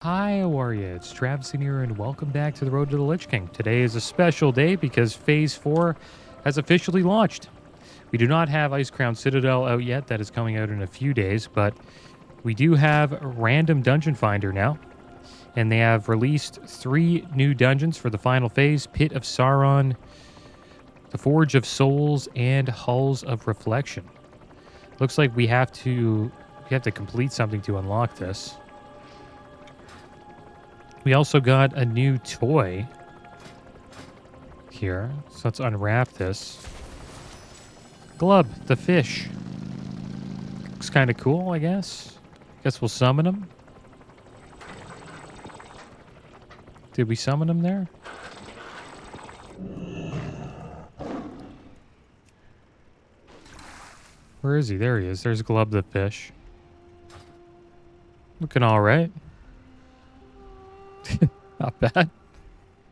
Hi, how are you? It's Traviseen here, and welcome back to the Road to the Lich King. Today is a special day because Phase 4 has officially launched. We do not have Icecrown Citadel out yet. That is coming out in a few days, but we do have a random dungeon finder now, and they have released 3 new dungeons for the final phase: Pit of Sauron, the Forge of Souls, and Halls of Reflection. Looks like we have to complete something to unlock this. We also got a new toy here, so let's unwrap this. Glub, the fish. Looks kind of cool, I guess. Guess we'll summon him. Did we summon him there? Where is he? There he is. There's Glub the fish. Looking all right. Not bad.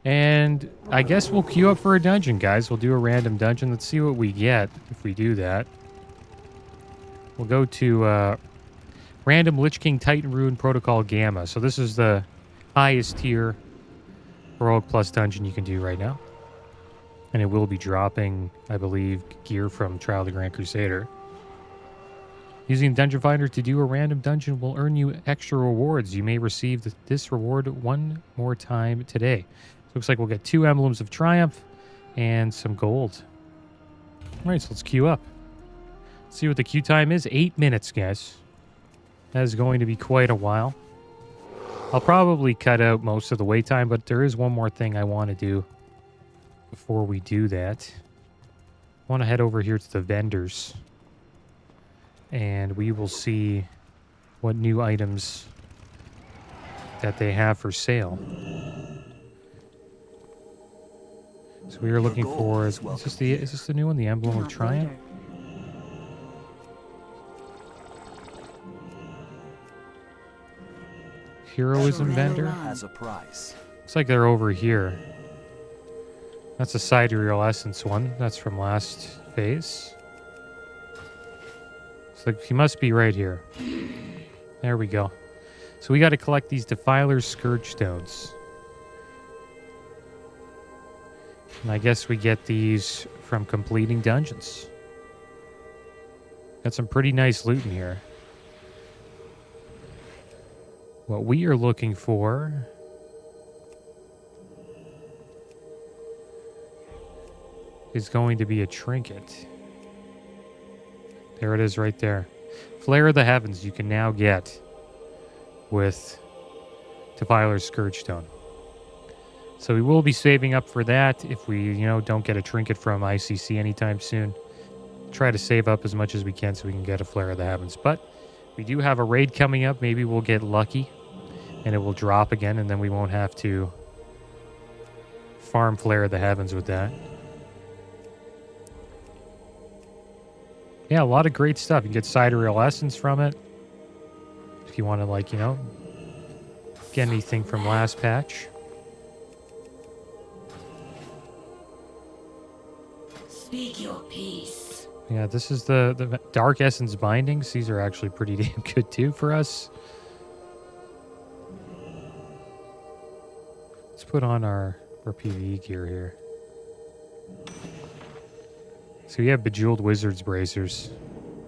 And I guess we'll queue up for a dungeon, guys. We'll do a random dungeon. Let's see what we get if we do that. We'll go to random Lich King Titan Rune Protocol Gamma. So this is the highest tier Heroic Plus dungeon you can do right now. And it will be dropping, I believe, gear from Trial of the Grand Crusader. Using Dungeon Finder to do a random dungeon will earn you extra rewards. You may receive this reward one more time today. So looks like we'll get 2 Emblems of Triumph and some gold. All right, so let's queue up. See what the queue time is. 8 minutes, guys. That is going to be quite a while. I'll probably cut out most of the wait time, but there is one more thing I want to do before we do that. I want to head over here to the vendors, and we will see what new items that they have for sale. So we are looking for, is this the new one, the Emblem of Triumph? Heroism vendor? Looks like they're over here. That's a Sidereal Essence one. That's from last phase. So he must be right here. There we go. So we got to collect these Defiler's Scourge Stones. And I guess we get these from completing dungeons. Got some pretty nice loot in here. What we are looking for is going to be a trinket. There it is right there. Flare of the Heavens you can now get with Defiler's Scourge Stone. So we will be saving up for that if we, don't get a trinket from ICC anytime soon. Try to save up as much as we can so we can get a Flare of the Heavens. But we do have a raid coming up. Maybe we'll get lucky and it will drop again, and then we won't have to farm Flare of the Heavens with that. Yeah, a lot of great stuff. You can get Sidereal Essence from it. If you want to, get anything from last patch. Speak your peace. Yeah, this is the Dark Essence bindings. These are actually pretty damn good too for us. Let's put on our PvE gear here. So we have Bejeweled Wizard's Bracers.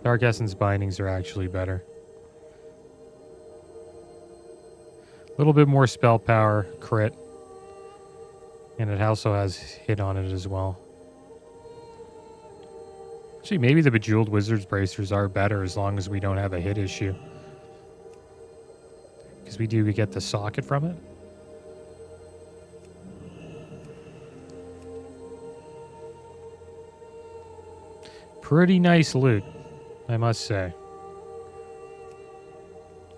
Dark Essence bindings are actually better. A little bit more spell power, crit. And it also has hit on it as well. Actually, maybe the Bejeweled Wizard's Bracers are better as long as we don't have a hit issue. Because we get the socket from it. Pretty nice loot, I must say.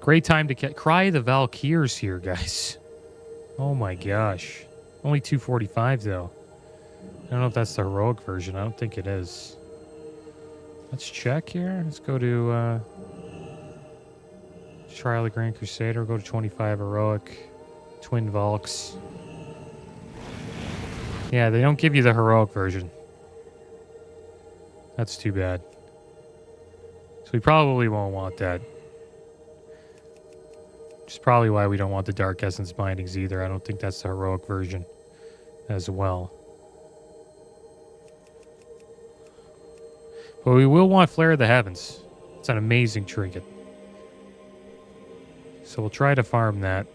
Great time to get Cry of the Valkyrs here, guys. Oh my gosh. Only 245 though. I don't know if that's the heroic version. I don't think it is. Let's check here. Let's go to Trial of the Grand Crusader. Go to 25 heroic. Twin Valks. Yeah, they don't give you the heroic version. That's too bad. So we probably won't want that. Which is probably why we don't want the Dark Essence bindings either. I don't think that's the heroic version as well. But we will want Flare of the Heavens. It's an amazing trinket. So we'll try to farm that.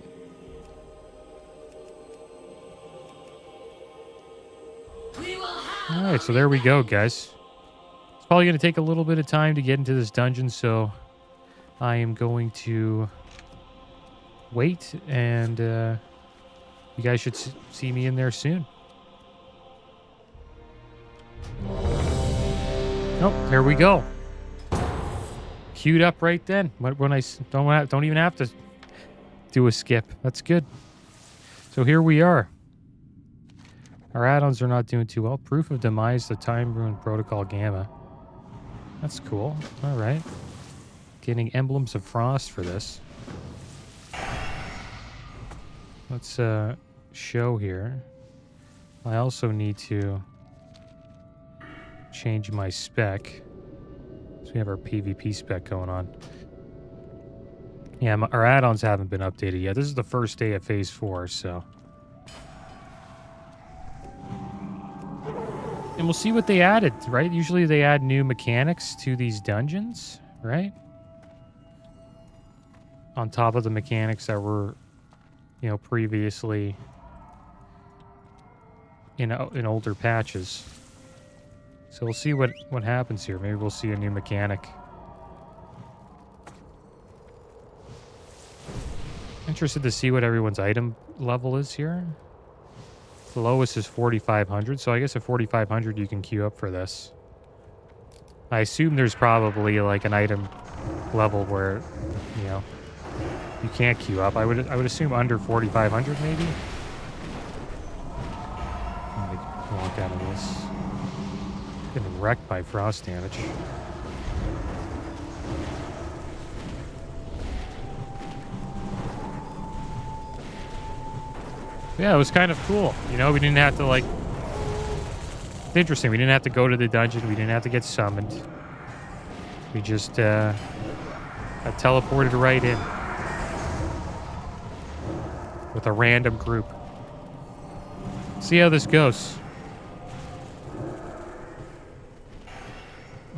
Alright, so there we go, guys. It's probably going to take a little bit of time to get into this dungeon, so I am going to wait, and you guys should see me in there soon. Oh, there we go. Queued up right then. When I don't even have to do a skip. That's good. So here we are. Our add-ons are not doing too well. Proof of Demise, the Time Rune Protocol Gamma. That's cool. All right. Getting Emblems of Frost for this. Let's show here. I also need to change my spec. So we have our PvP spec going on. Yeah, our add-ons haven't been updated yet. This is the first day of Phase 4, so... And we'll see what they added, right? Usually they add new mechanics to these dungeons, right? On top of the mechanics that were, you know, previously in older patches. So we'll see what happens here. Maybe we'll see a new mechanic. Interested to see what everyone's item level is here. The lowest is 4,500, so I guess at 4,500 you can queue up for this. I assume there's probably like an item level where, you know, you can't queue up. I would assume under 4,500 maybe. Let me walk out of this. Getting wrecked by frost damage. Yeah, it was kind of cool. You know, we didn't have to, like... It's interesting. We didn't have to go to the dungeon. We didn't have to get summoned. We just got teleported right in. With a random group. See how this goes.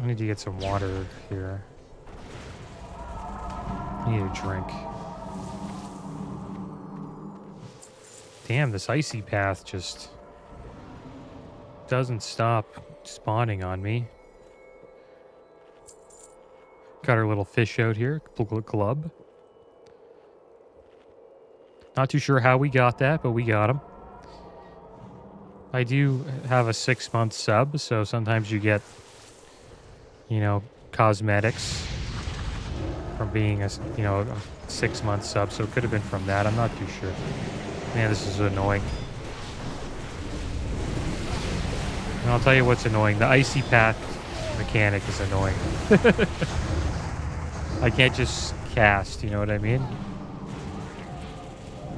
I need to get some water here. I need a drink. Damn, this icy path just doesn't stop spawning on me. Got our little fish out here, club. Not too sure how we got that, but we got him. I do have a 6-month sub, so sometimes you get, you know, cosmetics from being a, you know, a 6-month sub, so it could have been from that. I'm not too sure. Man, this is annoying. And I'll tell you what's annoying. The icy path mechanic is annoying. I can't just cast, you know what I mean?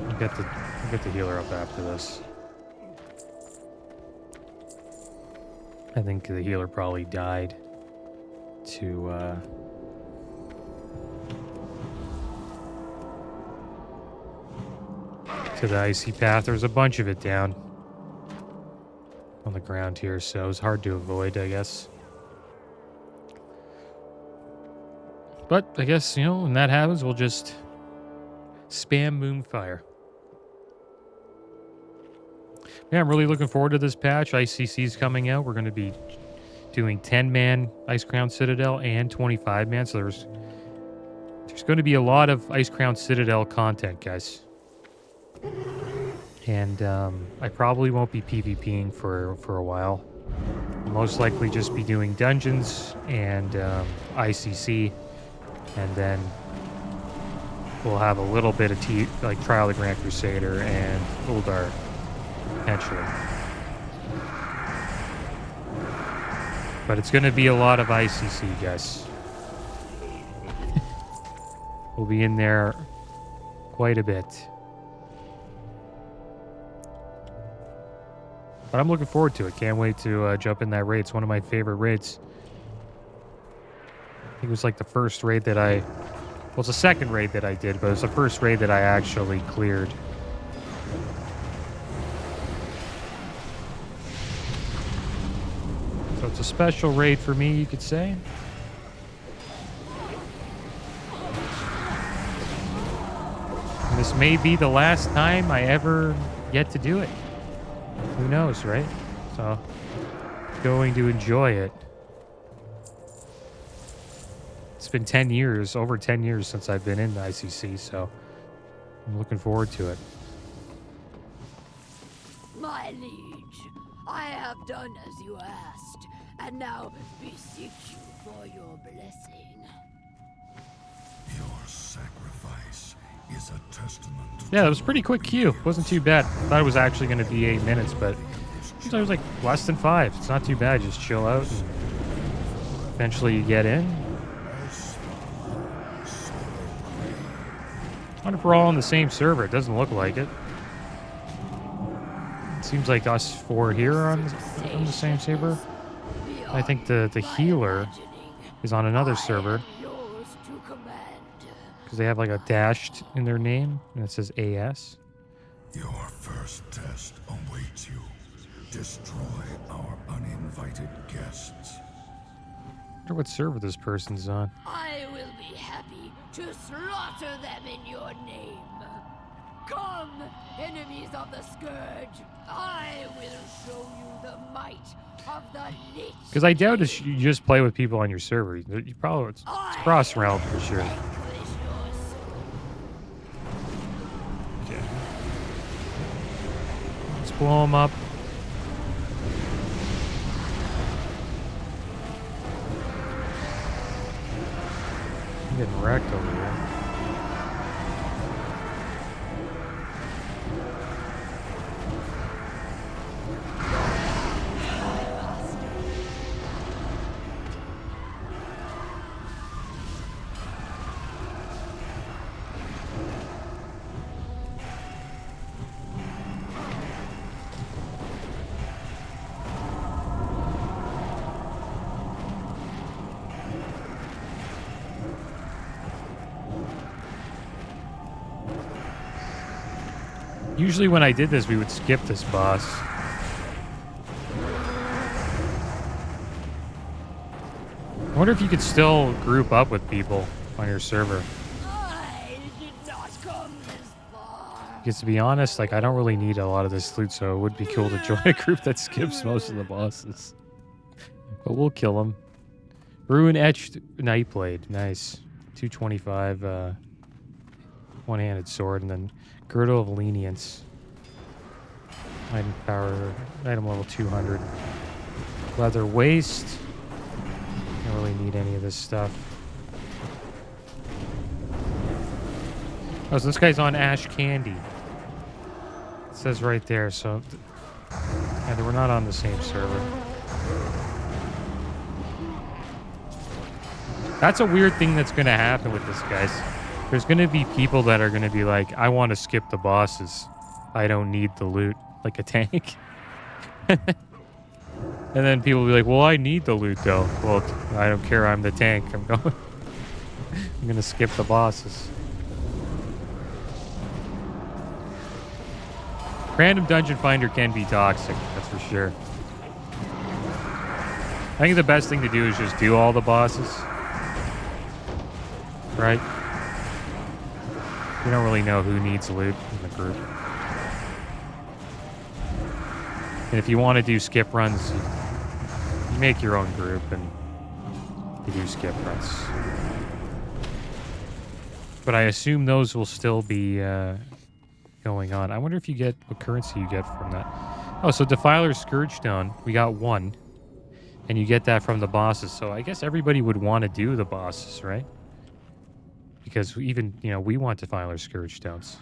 I'll get the healer up after this. I think the healer probably died to the icy path. There's a bunch of it down on the ground here, so it's hard to avoid, I guess. But I guess, you know, when that happens, we'll just spam Moonfire. Yeah, I'm really looking forward to this patch. ICC's coming out. We're going to be doing 10-man Icecrown Citadel and 25-man, so there's going to be a lot of Icecrown Citadel content, guys. And I probably won't be PvPing for a while. I'll most likely just be doing dungeons and ICC, and then we'll have a little bit of like Trial of the Grand Crusader and Uldar potentially. But it's going to be a lot of ICC, guys. We'll be in there quite a bit. But I'm looking forward to it. Can't wait to jump in that raid. It's one of my favorite raids. I think it was like the first raid that I it's the second raid that I did, but it's the first raid that I actually cleared. So it's a special raid for me, you could say. And this may be the last time I ever get to do it. Who knows, right? So, going to enjoy it. It's been 10 years, over 10 years since I've been in the ICC, so I'm looking forward to it. My liege, I have done as you asked, and now beseech you for your blessing. Your sacrifice is a testament. Yeah, it was a pretty quick queue. Wasn't too bad. Thought it was actually going to be 8 minutes, but it was like less than 5. It's not too bad. Just chill out and eventually you get in. I wonder if we're all on the same server. It doesn't look like it. It seems like us 4 here are on the same server. I think the healer is on another server because they have like a dashed in their name and it says AS. Your first test awaits you. Destroy our uninvited guests. I wonder what server this person's on. I will be happy to slaughter them in your name. Come, enemies of the Scourge, I will show you the might of the Lich. Because I doubt if you just play with people on your server. You probably it's cross realm for sure. Okay. Let's blow them up. I'm getting wrecked over here. Usually when I did this, we would skip this boss. I wonder if you could still group up with people on your server. I did not come this far. Because to be honest, like I don't really need a lot of this loot, so it would be cool to join a group that skips most of the bosses. But we'll kill them. Ruin Etched Nightblade. Nice. 225 one-handed sword, and then Girdle of Lenience. Item power, item level 200. Leather waist. Don't really need any of this stuff. Oh, so this guy's on Ash Candy. It says right there, so... yeah, we're not on the same server. That's a weird thing that's going to happen with this, guys. There's going to be people that are going to be like, I want to skip the bosses. I don't need the loot. Like a tank. And then people will be like, well, I need the loot, though. Well, I don't care. I'm the tank. I'm going... I'm going to skip the bosses. Random dungeon finder can be toxic. That's for sure. I think the best thing to do is just do all the bosses. Right? We don't really know who needs loot in the group. And if you want to do skip runs, you make your own group and you do skip runs. But I assume those will still be going on. I wonder if you get what currency you get from that. Oh, so Defiler's Scourge Stone, we got 1. And you get that from the bosses. So I guess everybody would want to do the bosses, right? Because even, you know, we want Defiler's Scourge Stones.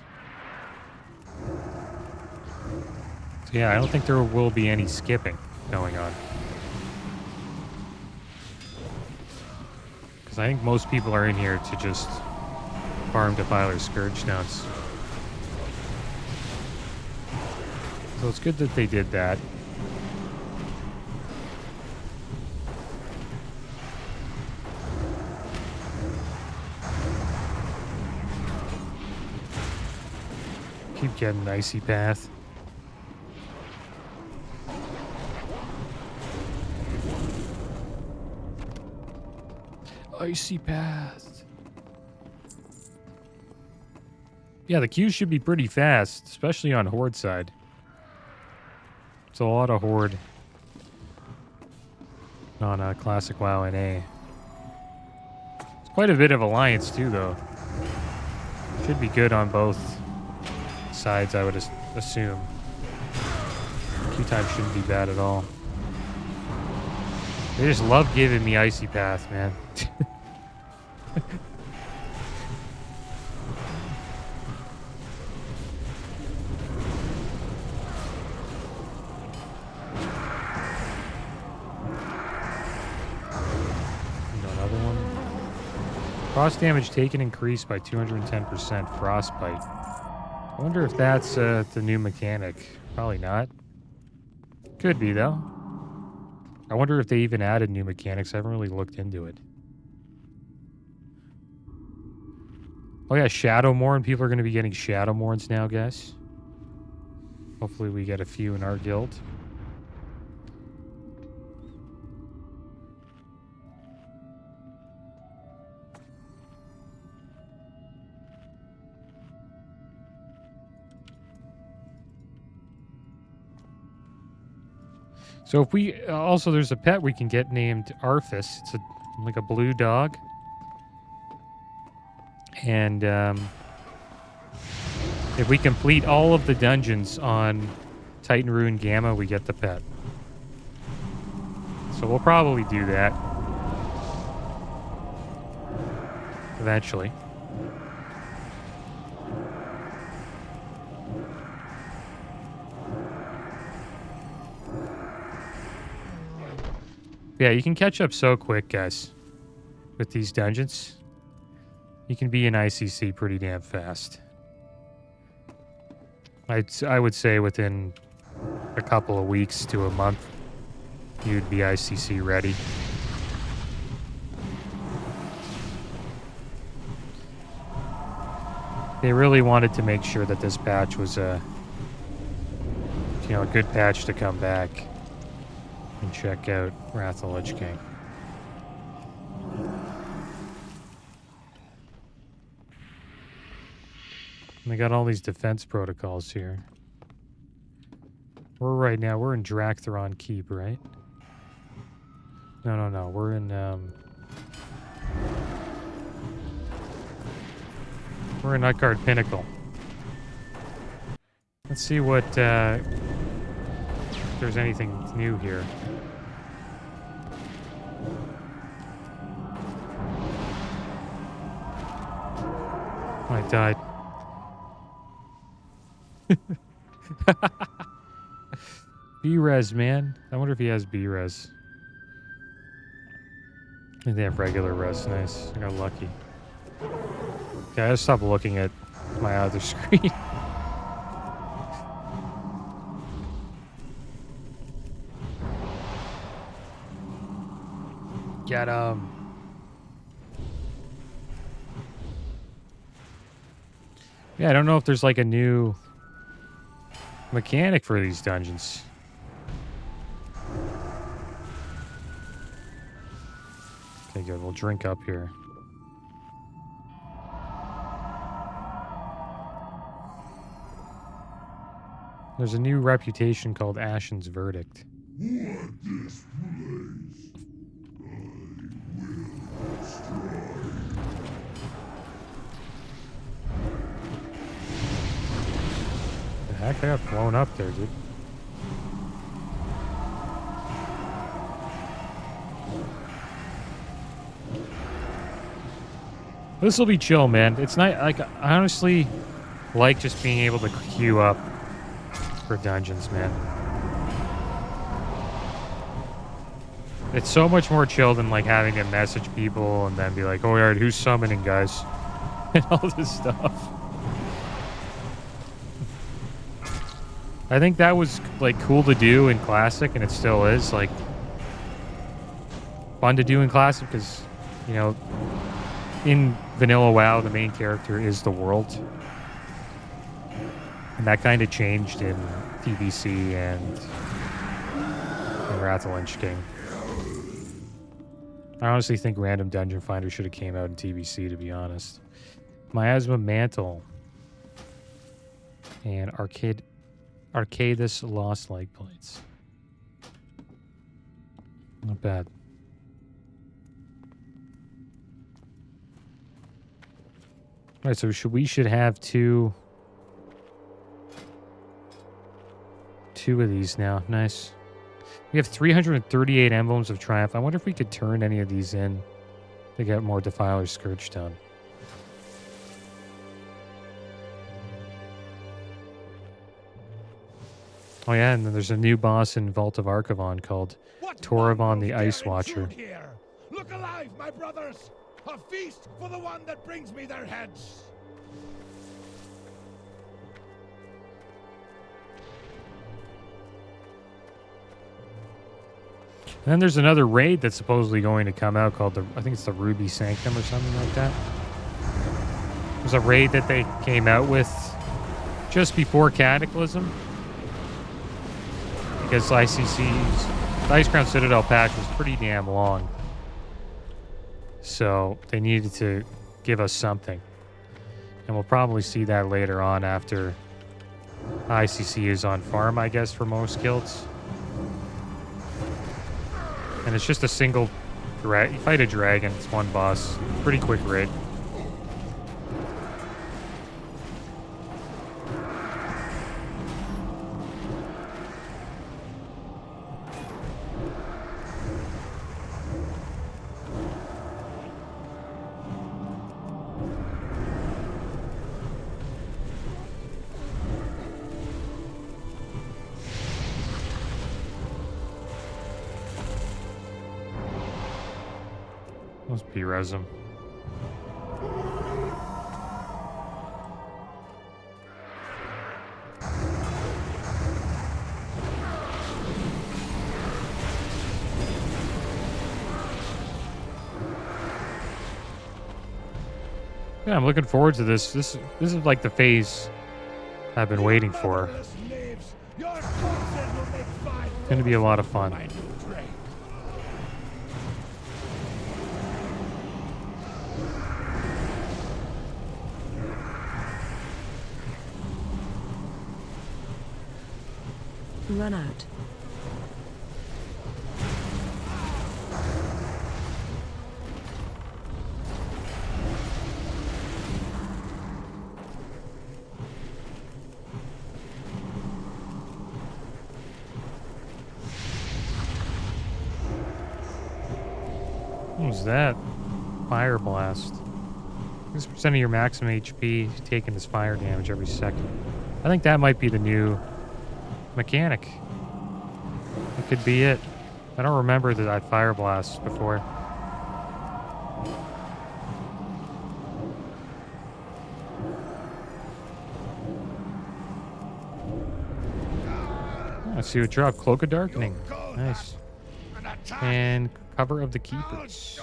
So yeah, I don't think there will be any skipping going on. Because I think most people are in here to just farm Defiler's Scourge Stones. So it's good that they did that. getting an icy path. Icy path. Yeah, the queues should be pretty fast, especially on Horde side. It's a lot of Horde on Classic WoW NA. It's quite a bit of Alliance too, though. Should be good on both sides, I would assume. Queue time shouldn't be bad at all. They just love giving me Icy Path, man. Another one. Frost damage taken increased by 210%. Frostbite. I wonder if that's the new mechanic. Probably not. Could be, though. I wonder if they even added new mechanics. I haven't really looked into it. Oh yeah, Shadowmourne. People are going to be getting Shadowmourns now, guys. Hopefully we get a few in our guild. So if we also, there's a pet we can get named Arthas. It's like a blue dog. And if we complete all of the dungeons on Titan Ruin Gamma, we get the pet. So we'll probably do that eventually. Yeah, you can catch up so quick, guys, with these dungeons. You can be in ICC pretty damn fast. I would say within a couple of weeks to a month, you'd be ICC ready. They really wanted to make sure that this patch was a good patch to come back and check out Wrath of the Lich King. And they got all these defense protocols here. We're in Draktheron Keep, right? No. We're in Utgard Pinnacle. Let's see what if there's anything new here. I died. B-res, man. I wonder if he has B-res. And they have regular res. Nice. I got lucky. Okay, I gotta stop looking at my other screen. Get him. Yeah, I don't know if there's like a new mechanic for these dungeons. Okay, good. We'll drink up here. There's a new reputation called Ashen's Verdict. What this place, I will destroy. The heck? I got blown up there, dude. This will be chill, man. It's not like I honestly like just being able to queue up for dungeons, man. It's so much more chill than like having to message people and then be like, "Oh, alright, who's summoning, guys?" and all this stuff. I think that was like cool to do in Classic, and it still is like fun to do in Classic because, you know, in Vanilla WoW, the main character is the world. And that kind of changed in TBC and Wrath of Lich King. I honestly think Random Dungeon Finder should have came out in TBC, to be honest. Miasma Mantle. And Arcadus Lost Leg Plates. Not bad. Alright, so we should have two of these now. Nice. We have 338 Emblems of Triumph. I wonder if we could turn any of these in to get more Defiler Scourge done. Oh yeah, and then there's a new boss in Vault of Archivon called Toravon the Ice Watcher. Look alive, my brothers! A feast for the one that brings me their heads! And then there's another raid that's supposedly going to come out called I think it's the Ruby Sanctum or something like that. There's a raid that they came out with just before Cataclysm. Because ICC's the Icecrown Citadel patch was pretty damn long. So they needed to give us something. And we'll probably see that later on after ICC is on farm, I guess, for most guilds. And it's just a single you fight a dragon, it's one boss. Pretty quick raid. Let's P-res him. Yeah, I'm looking forward to this. This is like the phase I've been waiting for. It's going to be a lot of fun. Run out. What was that? Fire Blast. 6% of your maximum HP taking this fire damage every second. I think that might be the new mechanic. It could be it. I don't remember that Fire Blast before. Let's see what dropped. Cloak of Darkening. Nice. And Cover of the Keepers.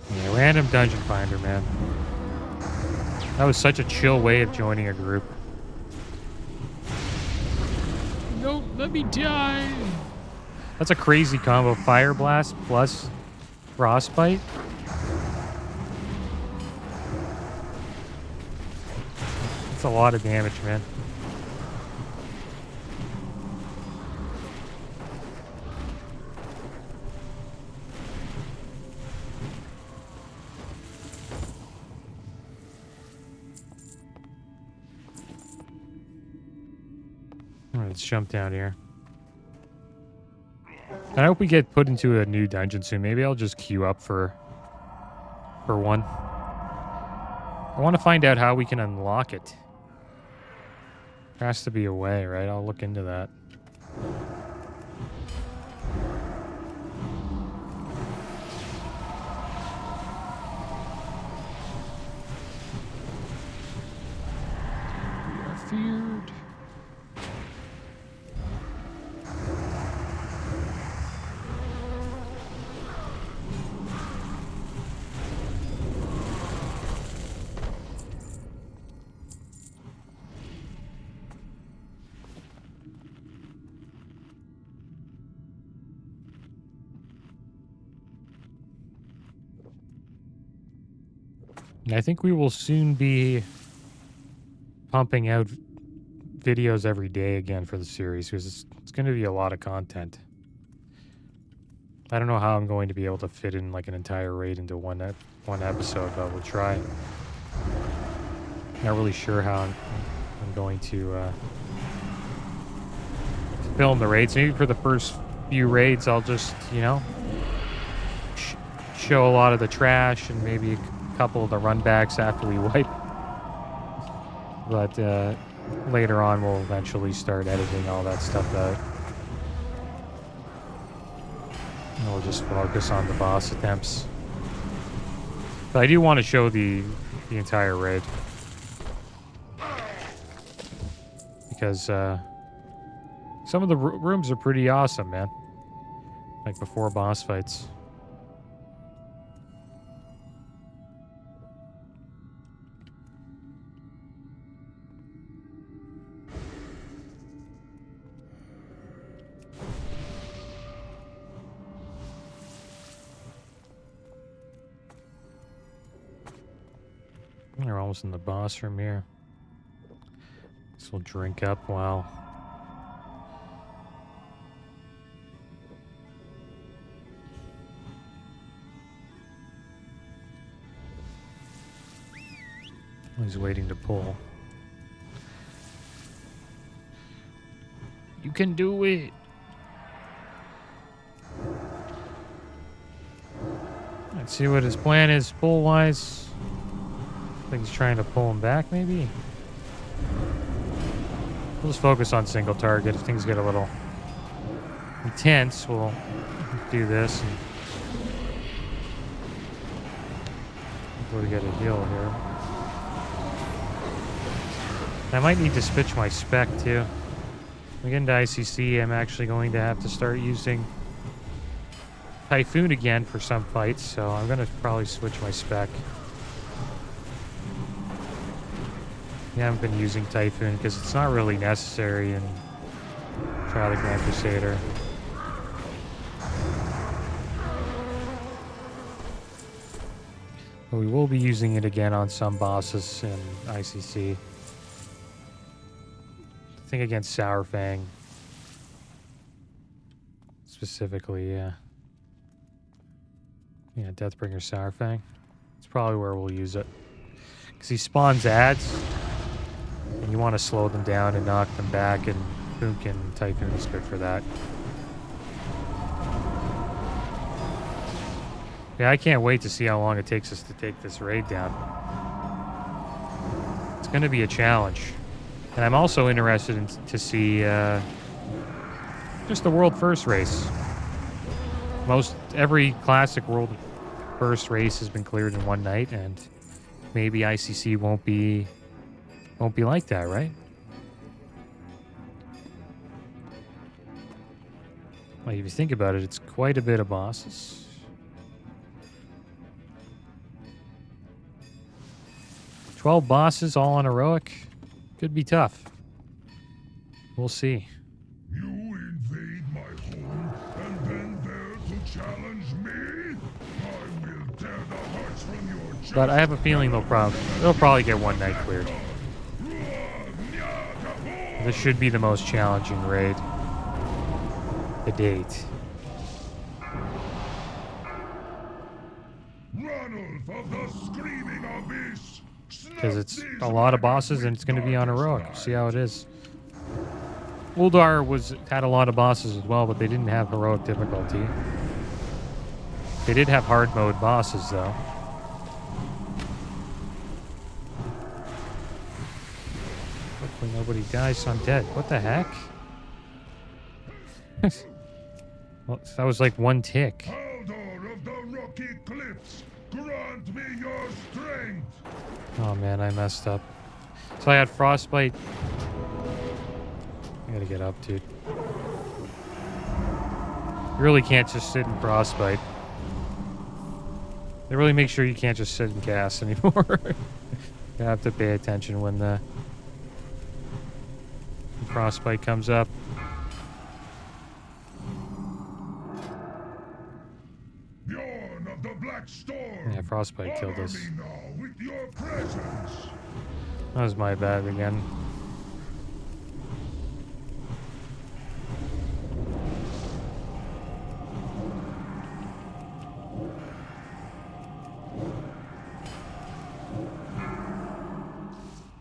Yeah, random dungeon finder, man. That was such a chill way of joining a group. Don't let me die. That's a crazy combo. Fire Blast plus Frostbite. That's a lot of damage, man. All right, let's jump down here. I hope we get put into a new dungeon soon. Maybe I'll just queue up for one. I want to find out how we can unlock it. There has to be a way, right? I'll look into that. We are feared. I think we will soon be pumping out videos every day again for the series because it's going to be a lot of content. I don't know how I'm going to be able to fit in like an entire raid into one episode, but we'll try. Not really sure how I'm going to film the raids. Maybe for the first few raids, I'll just, you know, show a lot of the trash and maybe a couple of the runbacks after we wipe. But later on, we'll eventually start editing all that stuff out. And we'll just focus on the boss attempts. But I do want to show the entire raid. Because some of the rooms are pretty awesome, man. Like before boss fights. We're almost in the boss room here. Guess we'll drink up while... He's waiting to pull. You can do it! Let's see what his plan is pull-wise. I think he's trying to pull him back, maybe? We'll just focus on single target. If things get a little intense, we'll do this. And hopefully get a heal here. I might need to switch my spec too. When we get into ICC, I'm actually going to have to start using Typhoon again for some fights, so I'm going to probably switch my spec. Yeah, I haven't been using Typhoon because it's not really necessary in Trial of the Grand Crusader. But we will be using it again on some bosses in ICC. I think against Sourfang. Specifically, yeah. Yeah, Deathbringer Sourfang. It's probably where we'll use it. Because he spawns ads. And you want to slow them down and knock them back, and Boonk and Typhoon is good for that. Yeah, I can't wait to see how long it takes us to take this raid down. It's going to be a challenge. And I'm also interested to see just the World First race. Every classic World First race has been cleared in one night, and maybe ICC won't be like that, right? Like, if you think about it, it's quite a bit of bosses. $12 bosses all on heroic. Could be tough. We'll see. You invade my home and then dare to challenge me? I will tear the hearts from your chest. But I have a feeling they'll probably get one night cleared. This should be the most challenging raid to date. Ranulf of the Screaming Abyss. Because it's a lot of bosses and it's going to be on heroic. See how it is. Uldar had a lot of bosses as well, but they didn't have heroic difficulty. They did have hard mode bosses though. Hopefully nobody dies, so I'm dead. What the heck? Well, that was like one tick. Haldor of the Rocky Cliffs, grant me your strength. Oh man, I messed up. So I had frostbite. I gotta get up, dude. You really can't just sit in frostbite. They really make sure you can't just sit and cast anymore. You have to pay attention when the frostbite comes up. Bjorn of the Black Storm. Yeah, frostbite killed us. Honor me now with your presence. That was my bad again.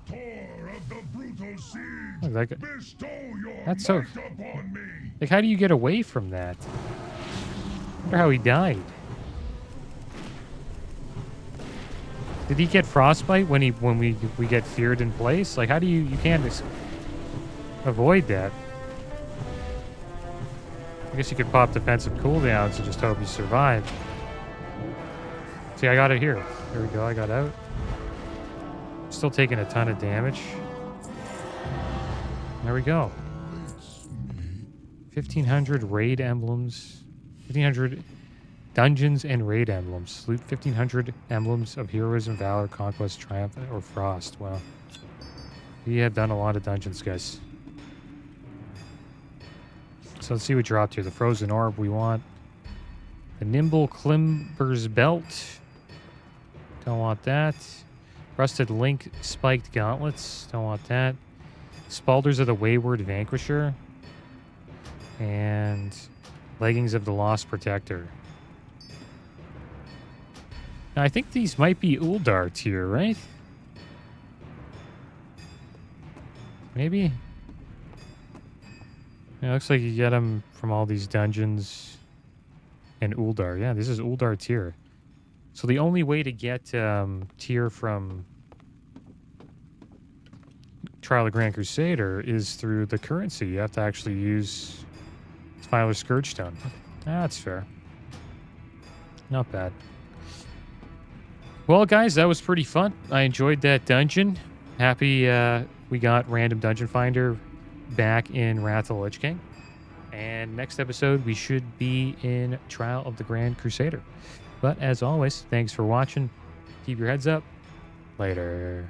Tor of the brutal siege, Look, like, bestow your that's so... might upon me. Like, how do you get away from that? I wonder how he died. Did he get frostbite when we get feared in place? Like, how do you can't avoid that? I guess you could pop defensive cooldowns and just hope you survive. See, I got it here. There we go. I got out. Still taking a ton of damage. There we go. 1,500 raid emblems. 1,500 dungeons and raid emblems. Loot 1,500 emblems of heroism, valor, conquest, triumph, or frost. Wow. We have done a lot of dungeons, guys. So let's see what dropped here. The frozen orb we want. The nimble climber's belt. Don't want that. Rusted link spiked gauntlets. Don't want that. Spalders of the wayward vanquisher. And leggings of the lost protector. Now, I think these might be Uldar tier, right? Maybe? Yeah, it looks like you get them from all these dungeons and Uldar. Yeah, this is Uldar tier. So the only way to get tier from Trial of Grand Crusader is through the currency. You have to actually use Filer Scourgestone. That's fair. Not bad. Well, guys, that was pretty fun. I enjoyed that dungeon. Happy we got Random Dungeon Finder back in Wrath of the Lich King. And next episode, we should be in Trial of the Grand Crusader. But as always, thanks for watching. Keep your heads up. Later.